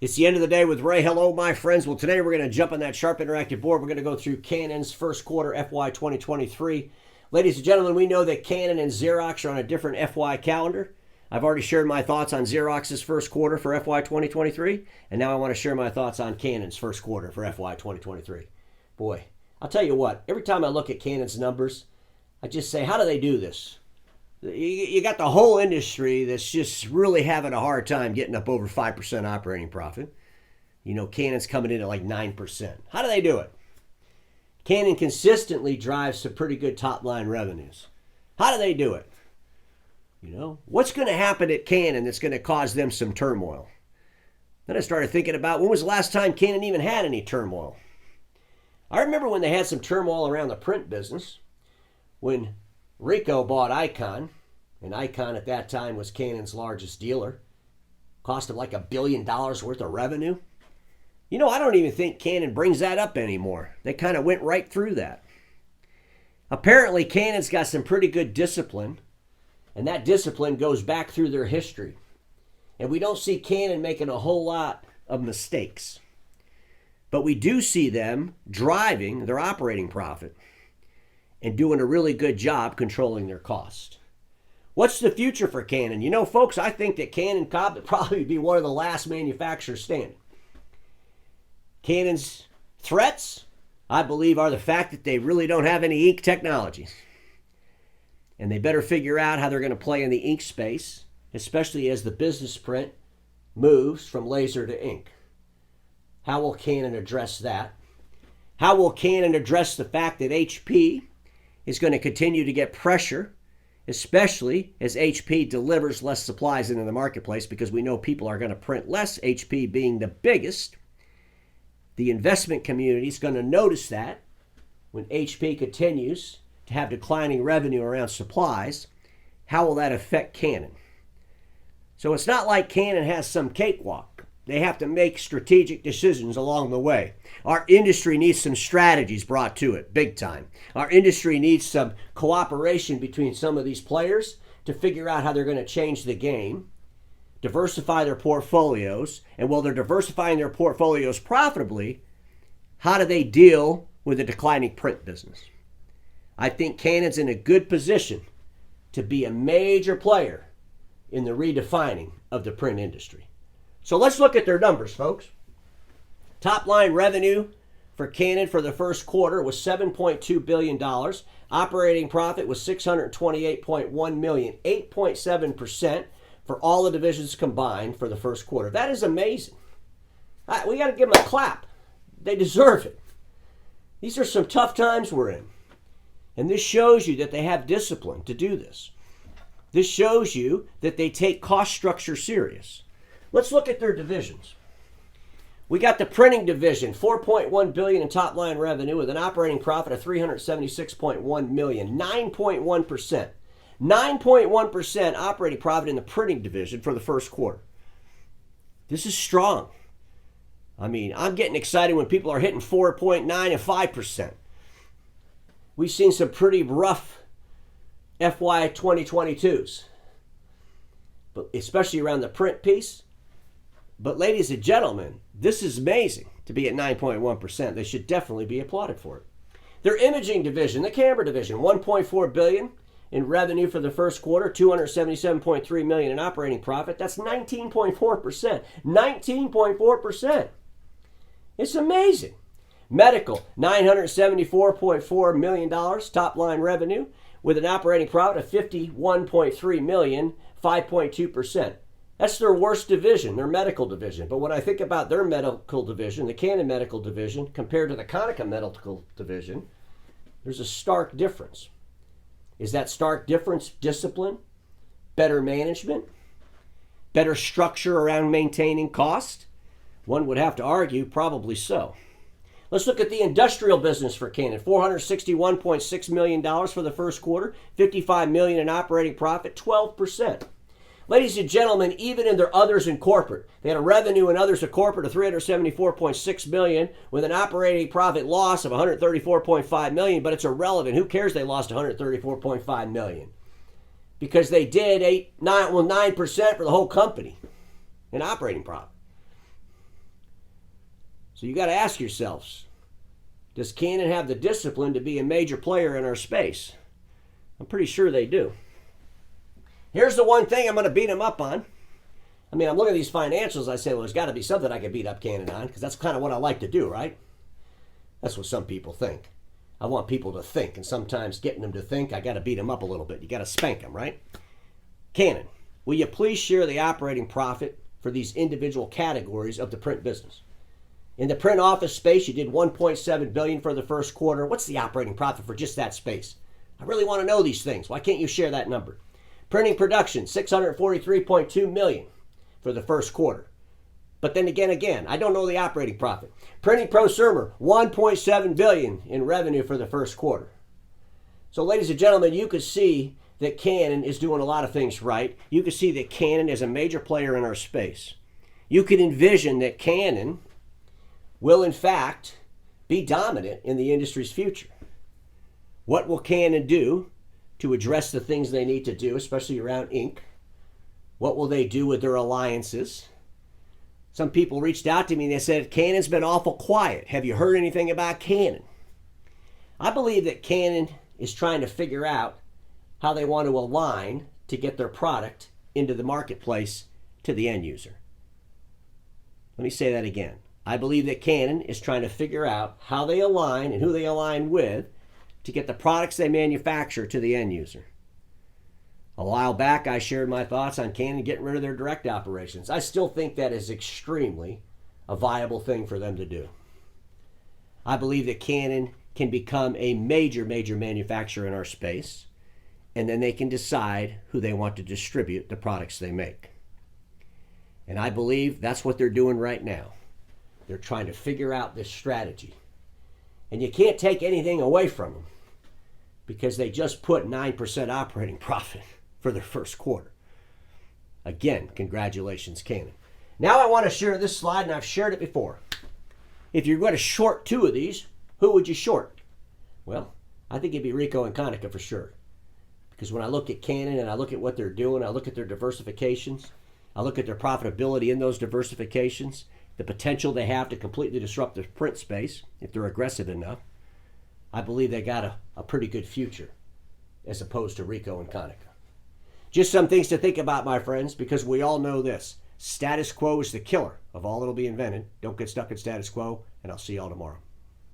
It's the end of the day with Ray. Hello, my friends. Well, today we're going to jump on that Sharp Interactive board. We're going to go through Canon's first quarter FY 2023. Ladies and gentlemen, we know that Canon and Xerox are on a different FY calendar. I've already shared my thoughts on Xerox's first quarter for FY 2023, and now I want to share my thoughts on Canon's first quarter for FY 2023. Boy, I'll tell you what, every time I look at Canon's numbers, I just say, how do they do this? You got the whole industry that's just really having a hard time getting up over 5% operating profit. You know, Canon's coming in at like 9%. How do they do it? Canon consistently drives some pretty good top-line revenues. How do they do it? You know, what's going to happen at Canon that's going to cause them some turmoil? Then I started thinking about when was the last time Canon even had any turmoil? I remember when they had some turmoil around the print business, when Ricoh bought Icon, and Icon at that time was Canon's largest dealer. Cost them like $1 billion worth of revenue. You know, I don't even think Canon brings that up anymore. They kind of went right through that. Apparently, Canon's got some pretty good discipline, and that discipline goes back through their history. And we don't see Canon making a whole lot of mistakes. But we do see them driving their operating profit and doing a really good job controlling their cost. What's the future for Canon? You know, folks, I think that Canon could probably be one of the last manufacturers standing. Canon's threats, I believe, are the fact that they really don't have any ink technology. And they better figure out how they're going to play in the ink space, especially as the business print moves from laser to ink. How will Canon address that? How will Canon address the fact that HP is going to continue to get pressure, especially as HP delivers less supplies into the marketplace, because we know people are going to print less, HP being the biggest. The investment community is going to notice that when HP continues to have declining revenue around supplies. How will that affect Canon? So it's not like Canon has some cakewalk. They have to make strategic decisions along the way. Our industry needs some strategies brought to it, big time. Our industry needs some cooperation between some of these players to figure out how they're going to change the game, diversify their portfolios, and while they're diversifying their portfolios profitably, how do they deal with a declining print business? I think Canon's in a good position to be a major player in the redefining of the print industry. So let's look at their numbers, folks. Top line revenue for Canon for the first quarter was $7.2 billion. Operating profit was $628.1 million, 8.7% for all the divisions combined for the first quarter. That is amazing. We got to give them a clap. They deserve it. These are some tough times we're in. And this shows you that they have discipline to do this. This shows you that they take cost structure serious. Let's look at their divisions. We got the printing division, $4.1 billion in top line revenue with an operating profit of $376.1 million, 9.1%. 9.1% operating profit in the printing division for the first quarter. This is strong. I mean, I'm getting excited when people are hitting 4.9 and 5%. We've seen some pretty rough FY 2022s, but especially around the print piece. But ladies and gentlemen, this is amazing to be at 9.1%. They should definitely be applauded for it. Their imaging division, the camera division, $1.4 billion in revenue for the first quarter, $277.3 million in operating profit. That's 19.4%. 19.4%. It's amazing. Medical, $974.4 million top line revenue with an operating profit of $51.3 million, 5.2%. That's their worst division, their medical division. But when I think about their medical division, the Canon medical division, compared to the Konica medical division, there's a stark difference. Is that stark difference discipline, better management, better structure around maintaining cost? One would have to argue probably so. Let's look at the industrial business for Canon. $461.6 million for the first quarter, $55 million in operating profit, 12%. Ladies and gentlemen, even in their others in corporate, they had a revenue in others of corporate of $374.6 million with an operating profit loss of $134.5 million, but it's irrelevant. Who cares they lost $134.5 million? Because they did 9% for the whole company in operating profit. So you got to ask yourselves, does Canon have the discipline to be a major player in our space? I'm pretty sure they do. Here's the one thing I'm going to beat them up on. I mean, I'm looking at these financials. I say, well, there's got to be something I can beat up Canon on, because that's kind of what I like to do, right? That's what some people think. I want people to think, and sometimes getting them to think, I got to beat them up a little bit. You got to spank them, right? Canon, will you please share the operating profit for these individual categories of the print business? In the print office space, you did $1.7 billion for the first quarter. What's the operating profit for just that space? I really want to know these things. Why can't you share that number? Printing production, $643.2 million for the first quarter. But then again, I don't know the operating profit. Printing prosumer, $1.7 billion in revenue for the first quarter. So ladies and gentlemen, you can see that Canon is doing a lot of things right. You can see that Canon is a major player in our space. You can envision that Canon will in fact be dominant in the industry's future. What will Canon do to address the things they need to do, especially around ink? What will they do with their alliances? Some people reached out to me and they said, Canon's been awful quiet. Have you heard anything about Canon? I believe that Canon is trying to figure out how they want to align to get their product into the marketplace to the end user. Let me say that again. I believe that Canon is trying to figure out how they align and who they align with to get the products they manufacture to the end user. A while back, I shared my thoughts on Canon getting rid of their direct operations. I still think that is extremely a viable thing for them to do. I believe that Canon can become a major manufacturer in our space, and then they can decide who they want to distribute the products they make. And I believe that's what they're doing right now. They're trying to figure out this strategy. And you can't take anything away from them because they just put 9% operating profit for their first quarter. Again, congratulations, Canon. Now I want to share this slide, and I've shared it before. If you're going to short two of these, who would you short? Well, I think it'd be Ricoh and Konica for sure. Because when I look at Canon and I look at what they're doing, I look at their diversifications, I look at their profitability in those diversifications, the potential they have to completely disrupt the print space if they're aggressive enough, I believe they got a pretty good future as opposed to Ricoh and Konica. Just some things to think about, my friends, because we all know this. Status quo is the killer of all that'll be invented. Don't get stuck in status quo, and I'll see y'all tomorrow.